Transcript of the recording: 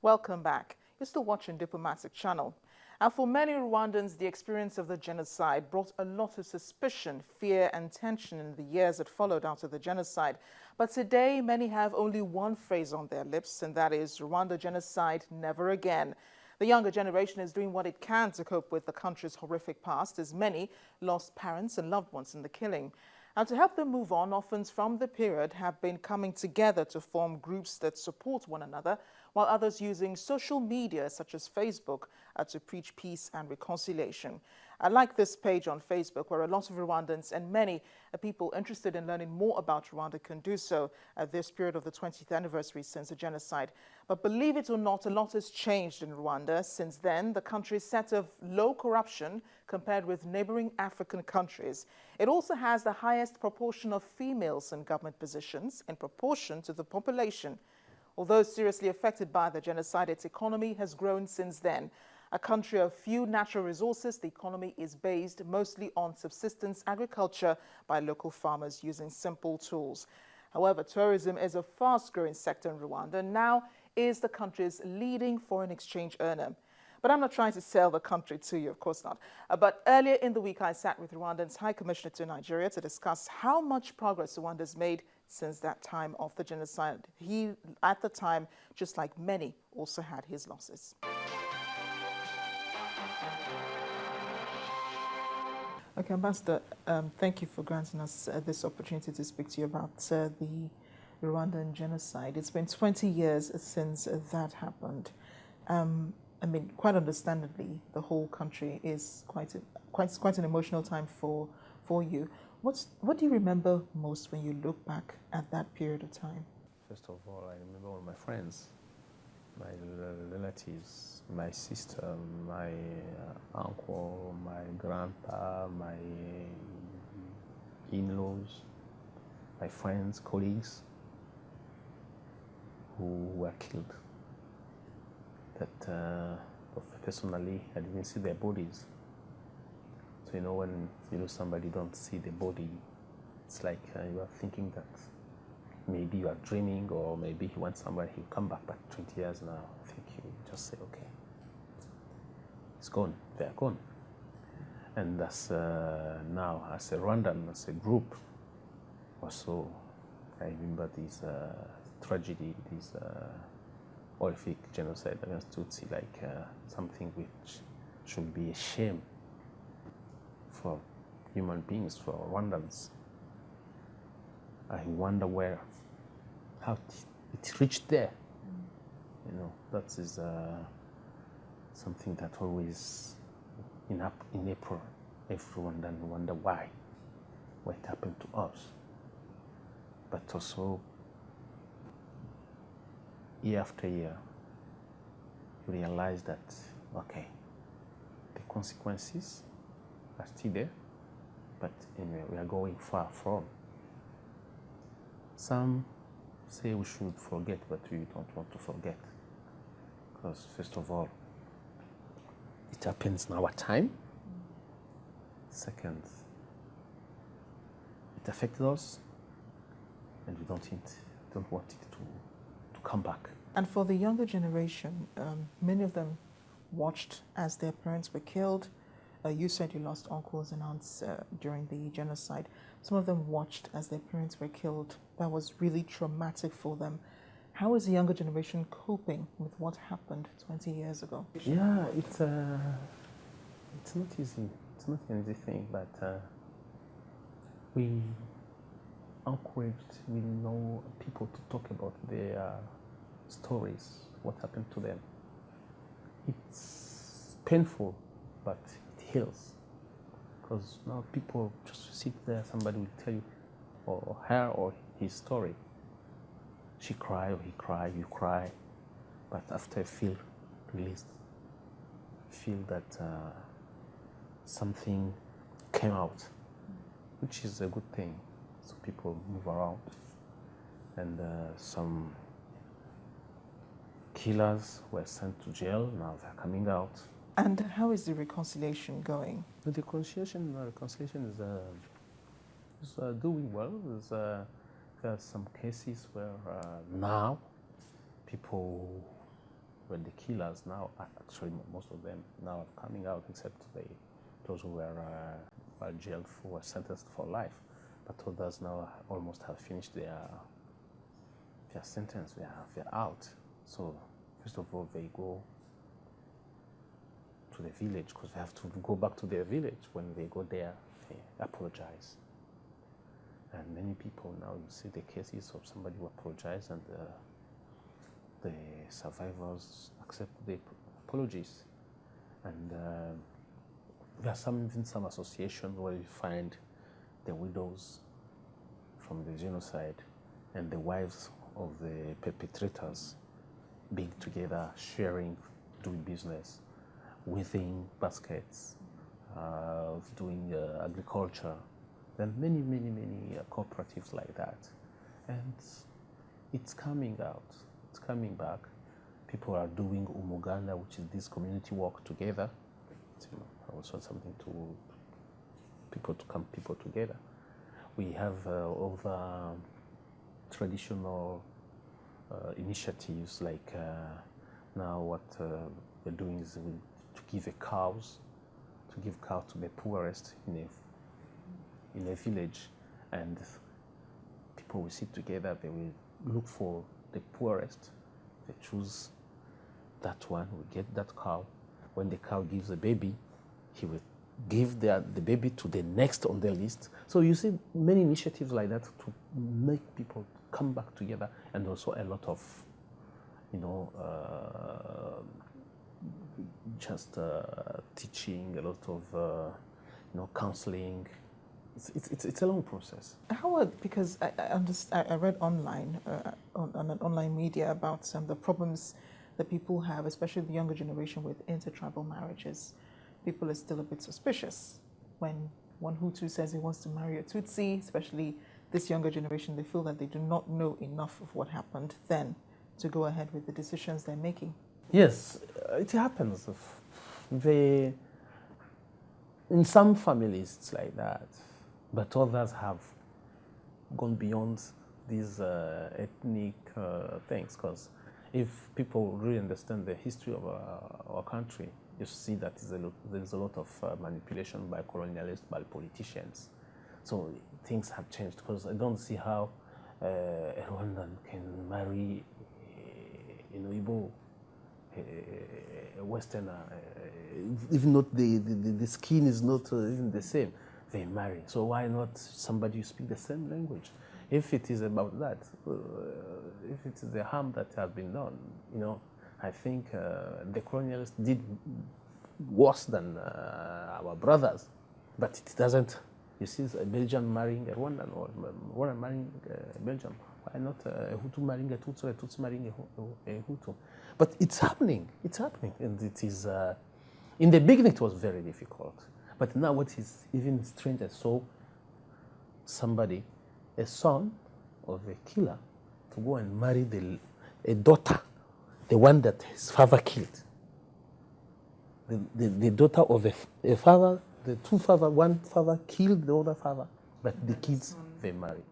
Welcome back. You're still watching Diplomatic Channel. And for many Rwandans, the experience of the genocide brought a lot of suspicion, fear and tension in the years that followed after the genocide. But today, many have only one phrase on their lips, and that is Rwanda genocide, never again. The younger generation is doing what it can to cope with the country's horrific past, as many lost parents and loved ones in the killing. And to help them move on, orphans from the period have been coming together to form groups that support one another, while others using social media such as Facebook to preach peace and reconciliation. I like this page on Facebook where a lot of Rwandans and many people interested in learning more about Rwanda can do so at this period of the 20th anniversary since the genocide. But believe it or not, a lot has changed in Rwanda since then. The country is set of low corruption compared with neighboring African countries. It also has the highest proportion of females in government positions in proportion to the population. Although seriously affected by the genocide, its economy has grown since then. A country of few natural resources, the economy is based mostly on subsistence agriculture by local farmers using simple tools. However, tourism is a fast-growing sector in Rwanda and now is the country's leading foreign exchange earner. But I'm not trying to sell the country to you, of course not. But earlier in the week, I sat with Rwanda's High Commissioner to Nigeria to discuss how much progress Rwanda has made since that time of the genocide. He, at the time, just like many, also had his losses. Okay, Ambassador, thank you for granting us this opportunity to speak to you about the Rwandan genocide. It's been 20 years since that happened. I mean, quite understandably, the whole country is quite an emotional time for you. What do you remember most when you look back at that period of time? First of all, I remember all my friends, my relatives, my sister, my uncle, my grandpa, my in-laws, my friends, colleagues who were killed. That personally, I didn't see their bodies. So, you know, when you lose somebody, you don't see the body. It's like you are thinking that maybe you are dreaming, or maybe he wants somebody, he'll come back. But 20 years now, I think you just say, okay, it's gone, they're gone. And that's now, as a Rwandan, as a group, also, I remember this tragedy, this horrific genocide against Tutsi, like something which should be a shame for human beings, for Rwandans. I wonder how it reached there. You know, that is something that always in April, every Rwandan wonder why, what happened to us. But also, year after year, you realize that, okay, the consequences are still there, but anyway, we are going far from. Some say we should forget, but we don't want to forget. Because first of all, it happens in our time. Second, it affected us, and we don't want it to come back. And for the younger generation, many of them watched as their parents were killed. You said you lost uncles and aunts during the genocide. Some of them watched as their parents were killed. That was really traumatic for them. How is the younger generation coping with what happened 20 years ago? Yeah, it's not easy. It's not an easy thing, but we encouraged, we know people to talk about their stories, what happened to them. It's painful, but it heals. Because now people just sit there, somebody will tell you, or her or his story. She cry or he cry, you cry, but after you feel released, feel that something came out, which is a good thing. So people move around, and some killers were sent to jail. Now they're coming out. And how is the reconciliation going? The reconciliation is doing well. There are some cases where now people where the killers now, actually most of them now are coming out, except those who were jailed for, were sentenced for life. But others now almost have finished their sentence, they're out. So first of all, they go to the village, because they have to go back to their village. When they go there, they apologize. And many people now, you see the cases of somebody who apologized, and the survivors accept the apologies. And there are even some associations where you find the widows from the genocide and the wives of the perpetrators being together, sharing, doing business, weaving baskets, doing agriculture. There are many cooperatives like that. And it's coming out, it's coming back. People are doing Umuganda, which is this community work together. It's, also something to come together. We have other traditional initiatives, like now what we're doing is to give cows to the poorest in a village, and people will sit together, they will look for the poorest, they choose that one, will get that cow. When the cow gives a baby, he will give the baby to the next on the list. So you see many initiatives like that to make people come back together, and also a lot of, just teaching, a lot of, counseling. It's a long process. Because I read online, on an online media, about the problems that people have, especially the younger generation, with intertribal marriages. People are still a bit suspicious. When one Hutu says he wants to marry a Tutsi, especially this younger generation, they feel that they do not know enough of what happened then to go ahead with the decisions they're making. Yes, it happens. In some families it's like that, but others have gone beyond these ethnic things, because if people really understand the history of our country, you see that there's a lot of manipulation by colonialists, by politicians. So things have changed, because I don't see how a Rwandan can marry Igbo, a Westerner, even not the skin is not even the same. They marry. So why not somebody who speaks the same language? If it is about that, if it is the harm that has been done, I think the colonialists did worse than our brothers, but it doesn't. You see a Belgian marrying a Rwandan, or Rwandan marrying a Belgian. Why not a Hutu marrying a Tutsi, or a Tutsi marrying a Hutu? But it's happening, and it is, in the beginning it was very difficult, but now what is even stranger, so somebody, a son of a killer, to go and marry a daughter, the one that his father killed. The daughter of a father, the two father, one father killed the other father, but the kids, they marry.